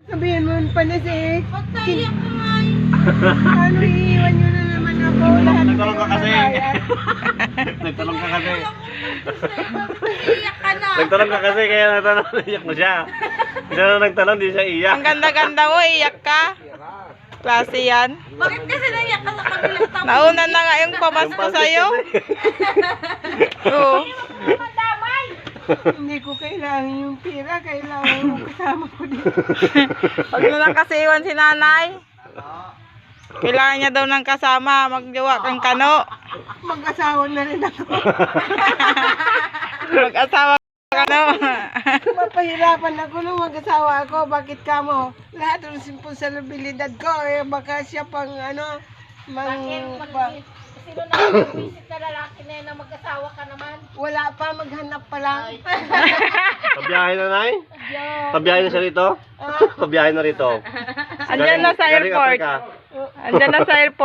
Sabihin mo pa na si... Ba't naiyak ka nga eh? Ano, iiwan nyo na naman ako. Lahat Nagtanong ka kasi. kayo Nagtanong ka kasi. Naiyak ka na. Nagtanong ka kasi kaya natanong, iyak na siya. Siya na nagtanong, di siya iyak. Ang ganda-ganda mo, iyak ka. Klase yan. Bakit kasi naiyak ka sa kabilang tapo? Nauna na nga yung pamasko sa'yo. Oo. Hindi ko kailangan yung pira. Kailangan mo kasama ko dito. Huwag mo lang kasi iwan si nanay. Kailangan niya daw ng kasama. Magjowa kang kano. Mag-asawa na rin ako. Mag-asawa kano. Mapahirapan ako nung mag-asawa ako. Bakit ka mo? Lahat ng responsibilidad ko. Eh, baka siya pang ano... Sino na ang visit na lalaki na yun na mag-asawa ka naman? Wala pa, maghanap pa lang. Pabiyahe na, Nay? Pabiyahe na siya rito? Pabiyahe na rito. Andyan na sa Galing airport. Africa. Andyan na sa airport.